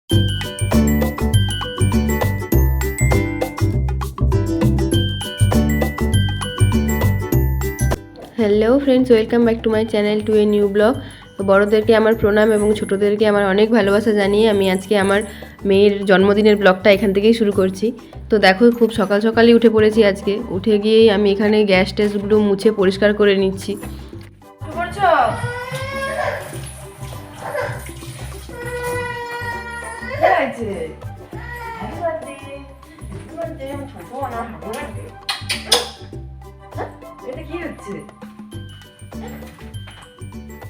Hello friends, welcome back to my channel to a new blog. তো বড়োদেরকে আমার প্রণাম এবং ছোটোদেরকে আমার অনেক ভালোবাসা জানিয়ে আমি আজকে আমার মেয়ের জন্মদিনের ব্লগটা এখান থেকেই শুরু করছি। তো দেখো, খুব সকাল সকালই উঠে পড়েছি আজকে। উঠে গিয়েই আমি এখানে গ্যাস ট্যাসগুলো মুছে পরিষ্কার করে নিচ্ছি।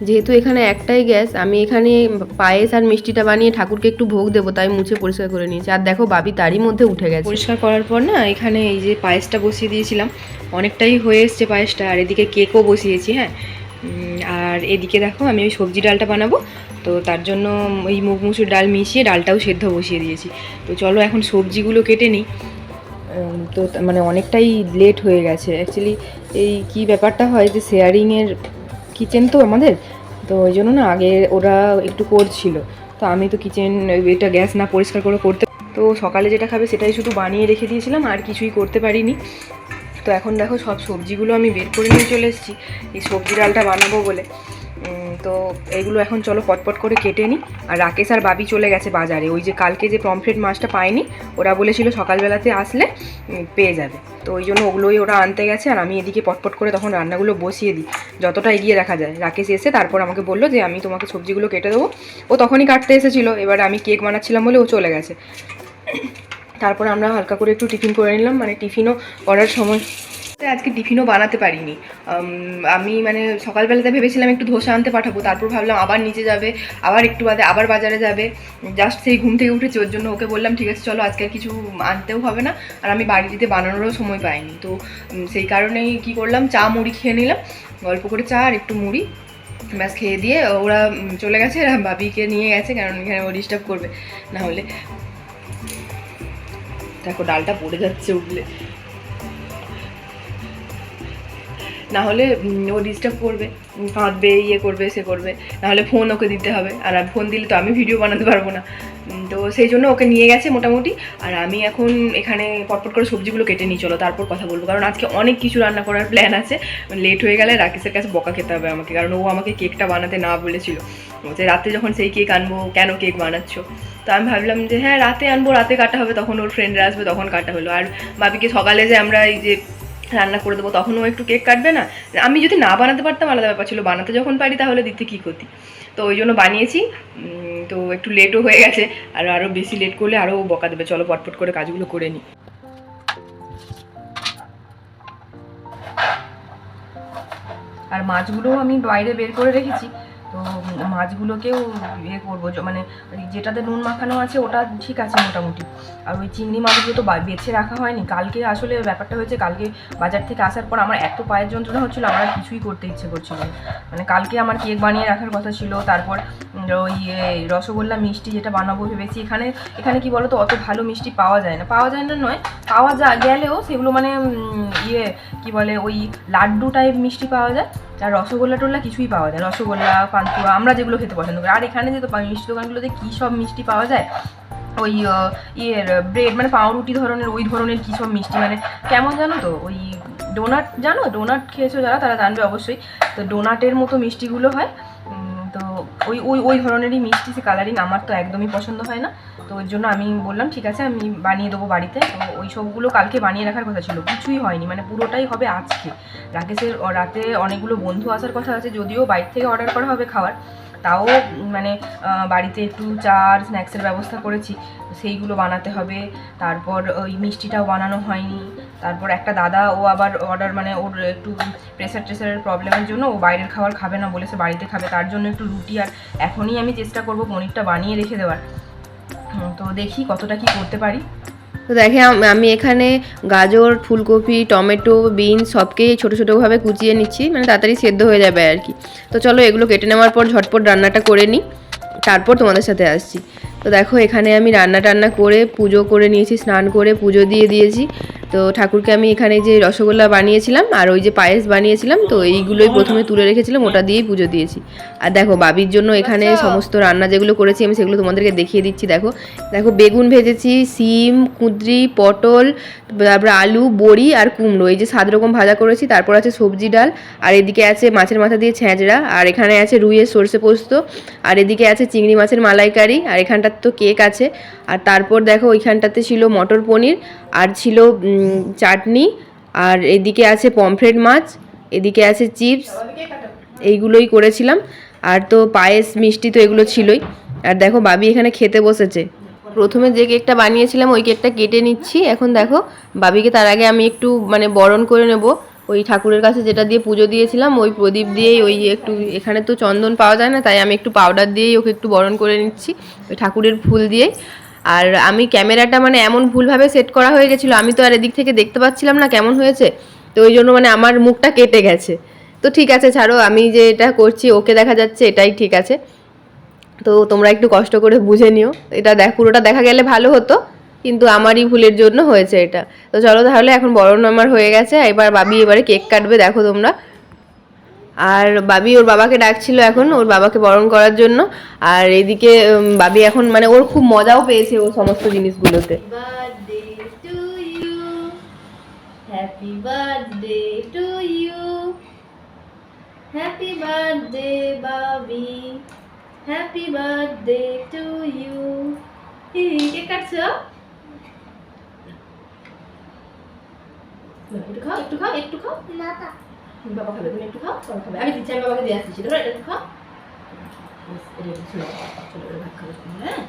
যেহেতু এখানে একটাই গ্যাস, আমি এখানে পায়েস আর মিষ্টিটা বানিয়ে ঠাকুরকে একটু ভোগ দেবো, তাই মুছে পরিষ্কার করে নিয়েছি। আর দেখো, বাবি তারই মধ্যে উঠে গেছে। পরিষ্কার করার পর না, এখানে এই যে পায়েসটা বসিয়ে দিয়েছিলাম, অনেকটাই হয়ে এসছে পায়েসটা। আর এদিকে কেকও বসিয়েছি। হ্যাঁ, আর এদিকে দেখো, আমি ওই সবজি ডালটা বানাবো, তো তার জন্য ওই মুগ মুসুর ডাল মিশিয়ে ডালটাও সেদ্ধ বসিয়ে দিয়েছি। তো চলো এখন সবজিগুলো কেটে নিই। তো মানে অনেকটাই লেট হয়ে গেছে অ্যাকচুয়ালি। এই কি ব্যাপারটা হয় যে শেয়ারিংয়ের কিচেন তো আমাদের, তো ওই জন্য না আগে ওরা একটু করছিল, তো আমি তো কিচেন এটা গ্যাস না পরিষ্কার করে করতে, তো সকালে যেটা খাবে সেটাই শুধু বানিয়ে রেখে দিয়েছিলাম, আর কিছুই করতে পারিনি। তো এখন দেখো, সব সবজিগুলো আমি বের করে নিয়ে চলে এসেছি এই সবজি ডালটা বানাবো বলে। তো এইগুলো এখন চলো পটপট করে কেটে নিই। আর রাকেশ আর বাবি চলে গেছে বাজারে, ওই যে কালকে যে পমফ্রেট মাছটা পায়নি, ওরা বলেছিল সকালবেলাতে আসলে পেয়ে যাবে, তো ওই জন্য ওগুলোই ওরা আনতে গেছে। আর আমি এদিকে পটপট করে তখন রান্নাগুলো বসিয়ে দিই, যতটা এগিয়ে রাখা যায়। রাকেশ এসে তারপর আমাকে বললো যে আমি তোমাকে সবজিগুলো কেটে দেবো। ও তখনই কাটতে এসেছিলো, এবার আমি কেক বানাচ্ছিলাম বলে ও চলে গেছে। তারপর আমরা হালকা করে একটু টিফিন করে নিলাম, মানে টিফিনও করার সময় আজকে টিফিনও বানাতে পারিনি। আমি মানে সকালবেলাতে ভেবেছিলাম একটু ধোসা আনতে পাঠাবো, তারপর ভাবলাম আবার নিচে যাবে, আবার একটু বাদে আবার বাজারে যাবে। জাস্ট সেই ঘুম থেকে উঠেছি, ওর জন্য ওকে বললাম ঠিক আছে চলো, আজকে কিছু আনতেও হবে না, আর আমি বাড়িতে বানানোরও সময় পাইনি। তো সেই কারণেই কি করলাম, চা মুড়ি খেয়ে নিলাম, গল্প করে চা আর একটু মুড়ি, ব্যাস খেয়ে দিয়ে ওরা চলে গেছে। বাবিকে নিয়ে গেছে, কারণ এখানে ও ডিস্টার্ব করবে না হলে। দেখো ডালটা পড়ে যাচ্ছে উঠলে, না হলে ও ডিস্টার্ব করবে, কাঁদবে, ইয়ে করবে, সে করবে, নাহলে ফোন ওকে দিতে হবে, আর ফোন দিলে তো আমি ভিডিও বানাতে পারবো না। তো সেই জন্য ওকে নিয়ে গেছে মোটামুটি। আর আমি এখন এখানে পটপট করে সবজিগুলো কেটে নিই, চলো তারপর কথা বলবো, কারণ আজকে অনেক কিছু রান্না করার প্ল্যান আছে। লেট হয়ে গেলে রাকেশের কাছে বকা খেতে হবে আমাকে, কারণ ও আমাকে কেকটা বানাতে না বলেছিল, যে রাতে যখন সেই কেক আনবো, কেন কেক বানাচ্ছ। তো আমি ভাবলাম যে হ্যাঁ রাতে আনবো, রাতে কাটা হবে, তখন ওর ফ্রেন্ডরা আসবে, তখন কাটা হলো। আর বাবিকে সকালে যে আমরা এই যে রান্না করে দেবো, তখন ও একটু কেক কাটবে না। আমি যদি না বানাতে পারতাম আলাদা ব্যাপার ছিল, বানাতে যখন পারি তাহলে দিতে কী ক্ষতি। তো ওই জন্য বানিয়েছি। তো একটু লেটও হয়ে গেছে, আর আরও বেশি লেট করলে আরও বকা দেবে। চলো পটপট করে কাজগুলো করে নিই। আর মাছগুলোও আমি বাইরে বের করে রেখেছি, তো মাছগুলোকেও ইয়ে করবো, মানে যেটাতে নুন মাখানো আছে ওটা ঠিক আছে মোটামুটি। আর ওই চিংড়ি মাছগুলো তো বেছে রাখা হয়নি। কালকে আসলে ব্যাপারটা হয়েছে, কালকে বাজার থেকে আসার পর আমার এত পায়ের যন্ত্রণা হচ্ছিলো, আমার কিছুই করতে ইচ্ছে করছিল না। মানে কালকে আমার কেক বানিয়ে রাখার কথা ছিল, তারপর ওই রসগোল্লা মিষ্টি যেটা বানাবো ভেবেছি। এখানে কি বলো তো, অত ভালো মিষ্টি পাওয়া যায় না নয়, পাওয়া গেলেও সেগুলো মানে কি বলে, ওই লাড্ডু টাইপ মিষ্টি পাওয়া যায়, আর রসগোল্লা টোল্লা কিছুই পাওয়া যায়, রসগোল্লা পান্তুয়া আমরা যেগুলো খেতে পছন্দ করি। আর এখানে যে মিষ্টি দোকানগুলোতে কী সব মিষ্টি পাওয়া যায়, ওই ব্রেড মানে পাউরুটি ধরনের, ওই ধরনের কী সব মিষ্টি, মানে কেমন জানো তো, ওই ডোনাট, জানো ডোনাট খেয়েছো যারা তারা জানবে অবশ্যই। তো ডোনাটের মতো মিষ্টিগুলো হয়, তো ওই ধরনেরই মিষ্টি, সে কালারিং আমার তো একদমই পছন্দ হয় না। তো ওই জন্য আমি বললাম ঠিক আছে আমি বানিয়ে দেবো বাড়িতে। তো ওই সবগুলো কালকে বানিয়ে রাখার কথা ছিল, কিছুই হয়নি, মানে পুরোটাই হবে আজকে। রাকেশের রাতে অনেকগুলো বন্ধু আসার কথা আছে, যদিও বাইরে থেকে অর্ডার করা হবে খাবার, তাও মানে বাড়িতে একটু চা আর স্ন্যাক্সের ব্যবস্থা করেছি, সেইগুলো বানাতে হবে। তারপর ওই মিষ্টিটাও বানানো হয়নি। তারপর একটা দাদা, ও আবার অর্ডার, মানে ওর একটু প্রেসারের প্রবলেমের জন্য ও বাইরের খাবার খাবে না বলেছে, বাড়িতে খাবে, তার জন্য একটু রুটি। আর এখনই আমি চেষ্টা করব পনিরটা বানিয়ে রেখে দেওয়ার। তো দেখি কতটা কি করতে পারি। তো দেখে আমি এখানে গাজর, ফুলকপি, টমেটো, বিনস সবকেই ছোটো ছোটোভাবে কুচিয়ে নিচ্ছি, মানে তাড়াতাড়ি সেদ্ধ হয়ে যাবে আর কি। তো চলো এগুলো কেটে নেওয়ার পর ঝটপট রান্নাটা করে নিই, তারপর তোমাদের সাথে আসছি। তো দেখো এখানে আমি রান্না করে পুজো করে নিয়েছি, স্নান করে পুজো দিয়ে দিয়েছি। তো ঠাকুরকে আমি এখানে যে রসগোল্লা বানিয়েছিলাম আর ওই যে পায়েস বানিয়েছিলাম, তো এইগুলোই প্রথমে তুলে রেখেছিলাম, ওটা দিয়েই পুজো দিয়েছি। আর দেখো বাবির জন্য এখানে সমস্ত রান্না যেগুলো করেছি আমি সেগুলো তোমাদেরকে দেখিয়ে দিচ্ছি। দেখো দেখো বেগুন ভেজেছি, সিম, কুঁদরি, পটল, তারপরে আলু, বড়ি আর কুমড়ো, এই যে 7 রকম ভাজা করেছি। তারপর আছে সবজি ডাল, আর এদিকে আছে মাছের মাথা দিয়ে ছ্যাঁচড়া, আর এখানে আছে রুইয়ের সর্ষে পোস্ত, আর এদিকে আছে চিংড়ি মাছের মালাইকারি, আর এখানটার তো কেক আছে। আর তারপর দেখো ওইখানটাতে ছিল মটর পনির, আর ছিল চাটনি, আর এদিকে আছে পমফ্রেট মাছ, এদিকে আছে চিপস, এইগুলোই করেছিলাম। আর তো পায়েস মিষ্টি তো এগুলো ছিলই। আর দেখো বাবি এখানে খেতে বসেছে। প্রথমে যে কেকটা বানিয়েছিলাম ওই কেকটা কেটে নিচ্ছি এখন। দেখো বাবিকে তার আগে আমি একটু মানে বরণ করে নেব, ওই ঠাকুরের কাছে যেটা দিয়ে পুজো দিয়েছিলাম ওই প্রদীপ দিয়েই, ওই একটু এখানে তো চন্দন পাওয়া যায় না, তাই আমি একটু পাউডার দিয়েই ওকে একটু বরণ করে নিচ্ছি, ওই ঠাকুরের ফুল দিয়েই। আর আমি ক্যামেরাটা মানে এমন ভুলভাবে সেট করা হয়ে গেছিলো, আমি তো আর এদিক থেকে দেখতে পাচ্ছিলাম না কেমন হয়েছে, তো ওই জন্য মানে আমার মুখটা কেটে গেছে। তো ঠিক আছে ছাড়ো, আমি যে এটা করছি ওকে দেখা যাচ্ছে, এটাই ঠিক আছে। তো তোমরা একটু কষ্ট করে বুঝে নিও, এটা পুরোটা দেখা গেলে ভালো হতো, কিন্তু আমারই ভুলের জন্য হয়েছে এটা। তো চলো তাহলে, এখন বরণ আমার হয়ে গেছে, এবার বাবি এবারে কেক কাটবে দেখো তোমরা। আর বাবি ওর বাবাকে ডাকছিল এখন, ওর বাবাকে বরণ করার জন্য। আর এদিকে বাবি এখন মানে ওর খুব মজাও পেয়েছে ও সমস্ত জিনিসগুলোতে। Happy birthday to you, happy birthday Babi, happy birthday to you. Cake কাটছো? একটু খাও, একটু খাও, একটু খাও। বাবা খাবে, তুমি একটু খাও, বাবা খাবে। আমি দিচ্ছি, আমি বাবাকে দিয়ে আসছি, ধরো এটা একটু খাও। হ্যাঁ।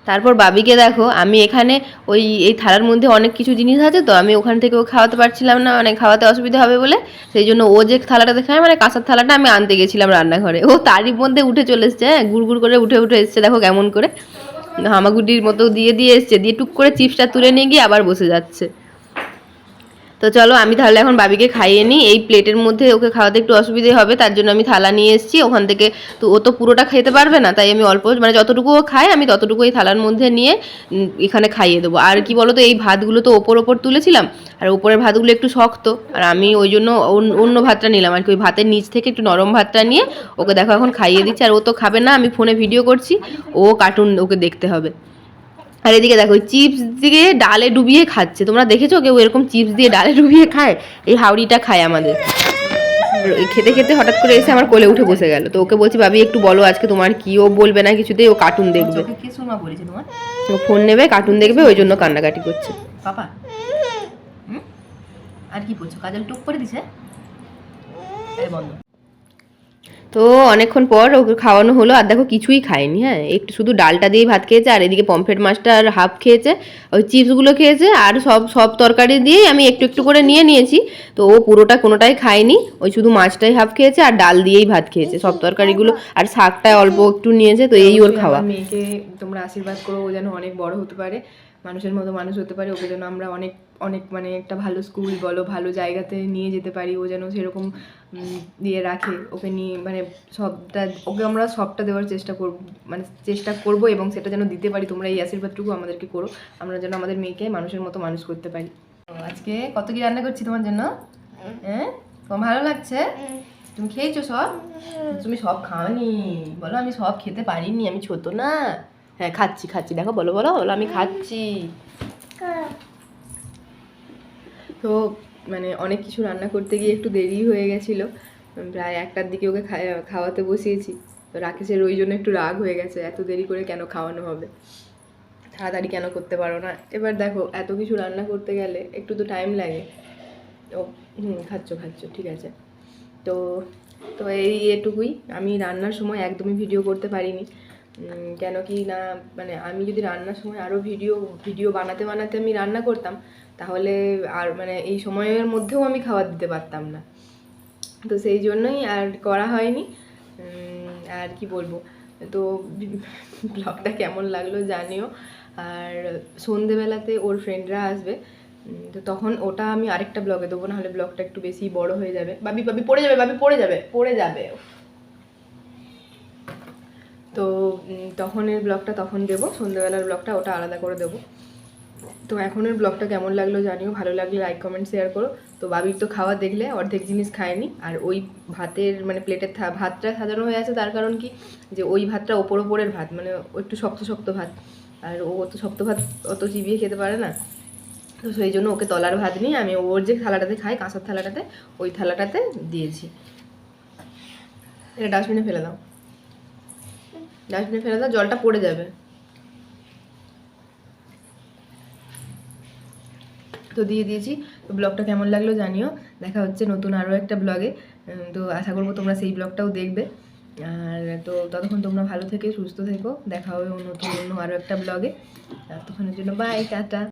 তারপর বাবিকে দেখো, আমি এখানে ওই এই থালার মধ্যে অনেক কিছু জিনিস আছে, তো আমি ওখান থেকে ও খাওয়াতে পারছিলাম না, মানে খাওয়াতে অসুবিধা হবে বলে, সেই জন্য ও যে থালাটা দেখায় মানে কাঁসার থালাটা আমি আনতে গেছিলাম রান্নাঘরে, ও তারই মধ্যে উঠে চলে এসছে, হ্যাঁ গুড় গুড় করে উঠে উঠে এসছে, দেখো কেমন করে হামাগুড়ির মতো দিয়ে দিয়ে এসছে, দিয়ে টুক করে চিপসটা তুলে নিয়ে গিয়ে আবার বসে যাচ্ছে। তো চলো আমি তাহলে এখন বাবিকে খাইয়ে নিই, এই প্লেটের মধ্যে ওকে খাওয়াতে একটু অসুবিধে হবে, তার জন্য আমি থালা নিয়ে এসেছি ওখান থেকে। তো ও তো পুরোটা খেতে পারবে না, তাই আমি অল্প মানে যতটুকু ও খায় আমি ততটুকু এই থালার মধ্যে নিয়ে এখানে খাইয়ে দেবো। আর কি বলো তো, এই ভাতগুলো তো ওপর ওপর তুলেছিলাম, আর ওপরের ভাতগুলো একটু শক্ত, আর আমি ওই জন্য অন্য ভাতটা নিলাম আর কি, ওই ভাতের নিচ থেকে একটু নরম ভাতটা নিয়ে ওকে দেখো এখন খাইয়ে দিচ্ছি। আর ও তো খাবে না, আমি ফোনে ভিডিও করছি, ও কার্টুন ওকে দেখতে হবে। আর এদিকে দেখো চিপস দিয়ে ডালে ডুবিয়ে খাচ্ছে, তোমরা দেখেছো কেউ এরকম চিপস দিয়ে ডালে ডুবিয়ে খায়? এই হাওড়িটা খায় আমাদের। খেতে খেতে হঠাৎ করে এসে আমার কোলে উঠে বসে গেল, তো ওকে বলছি বাবি একটু বলো আজকে তোমার কি, ও বলবে না কিছুতেই, ও কার্টুন দেখবে, কি শোনা বলেছে তোমার? ও ফোন নেবে কার্টুন দেখবে, ওই জন্য কান্নাকাটি করছে। পাপা আর কি বলছো, কাজল টুক করে দিছে বন্ধ। তো অনেকক্ষণ পর ওকে খাওয়ানো হলো, আর দেখো কিছুই খায়নি, হ্যাঁ একটু শুধু ডালটা দিয়েই ভাত খেয়েছে, আর এদিকে পমফ্রেট মাছটা আর হাফ খেয়েছে, ওই চিপসগুলো খেয়েছে, আর সব সব তরকারি দিয়েই আমি একটু একটু করে নিয়ে নিয়েছি, তো ও পুরোটা কোনোটাই খায়নি, ওই শুধু মাছটাই হাফ খেয়েছে আর ডাল দিয়েই ভাত খেয়েছে, সব তরকারিগুলো আর শাকটা অল্প একটু নিয়েছে, তো এই ওর খাওয়া। মেয়েকে তোমরা আশীর্বাদ করো, ও যেন অনেক বড় হতে পারে, মানুষের মতো মানুষ হতে পারে, ওকে যেন আমরা অনেক অনেক মানে একটা ভালো স্কুল বলো ভালো জায়গাতে নিয়ে যেতে পারি, ও যেন সেরকম দিয়ে রাখে ওকে নিয়ে, মানে সবটা ওকে আমরা সবটা দেওয়ার চেষ্টা করব, মানে চেষ্টা করব, এবং সেটা যেন দিতে পারি। তোমরা এই আশীর্বাদটুকু আমাদেরকে করো, আমরা যেন আমাদের মেয়েকে মানুষের মতো মানুষ করতে পারি। আজকে কত কি রান্না করছি তোমার জন্য, হ্যাঁ তোমার ভালো লাগছে? তুমি খেয়েছো সব? তুমি সব খাওনি, বলো আমি সব খেতে পারিনি, আমি ছোট না। হ্যাঁ খাচ্ছি খাচ্ছি, দেখো বলো বলো বলো আমি খাচ্ছি। তো মানে অনেক কিছু রান্না করতে গিয়ে একটু দেরি হয়ে গেছিলো, প্রায় 1টার দিকে ওকে খাওয়াতে বসিয়েছি, তো রাকেশের ওই জন্য একটু রাগ হয়ে গেছে, এত দেরি করে কেন খাওয়ানো হবে, তাড়াতাড়ি কেন করতে পারো না। এবার দেখো এত কিছু রান্না করতে গেলে একটু তো টাইম লাগে। ও খাচ্ছো খাচ্ছো ঠিক আছে। তো তো এই এটুকুই, আমি রান্নার সময় একদমই ভিডিও করতে পারিনি, কেন কি না মানে আমি যদি রান্নার সময় আরও ভিডিও বানাতে বানাতে আমি রান্না করতাম, তাহলে আর মানে এই সময়ের মধ্যেও আমি খাবার দিতে পারতাম না, তো সেই জন্যই আর করা হয়নি। আর কি বলবো, তো ব্লগটা কেমন লাগলো জানিও। আর সন্ধেবেলাতে ওর ফ্রেন্ডরা আসবে, তো তখন ওটা আমি আরেকটা ব্লগে দেবো, নাহলে ব্লগটা একটু বেশি বড় হয়ে যাবে। বাবি বাবি পড়ে যাবে, বাবি পড়ে যাবে পড়ে যাবে। তো তখনের ব্লগটা তখন দেবো, সন্ধ্যাবেলার ব্লগটা ওটা আলাদা করে দেবো। তো এখনের ব্লগটা কেমন লাগলো জানিও, ভালো লাগলে লাইক কমেন্ট শেয়ার করো। তো বাবির তো খাওয়া দেখলে অর্ধেক জিনিস খায়নি, আর ওই ভাতের মানে প্লেটের ভাতটা সাজানো হয়ে আছে, তার কারণ কি যে ওই ভাতটা ওপরের ভাত, মানে একটু শক্ত শক্ত ভাত, আর ও তো শক্ত ভাত অত চিবিয়ে খেতে পারে না। তো সেই জন্য ওকে তলার ভাত নিয়ে আমি ওর যে থালাটাতে খাই, কাঁসার থালাটাতে, ওই থালাটাতে দিয়েছি। এটা ডাস্টবিনে ফেলে দাও, ডাস্টবিনে ফেলে দাও, জলটা পড়ে যাবে। তো দিয়ে দিয়েছি। তো ব্লগটা কেমন লাগলো জানিও, দেখা হচ্ছে নতুন আরও একটা ব্লগে। তো আশা করবো তোমরা সেই ব্লগটাও দেখবে। আর তো ততক্ষণ তোমরা ভালো থেকে সুস্থ থেকো, দেখা হবে নতুন অন্য আরও একটা ব্লগে। ততক্ষণের জন্য বাই, টাটা।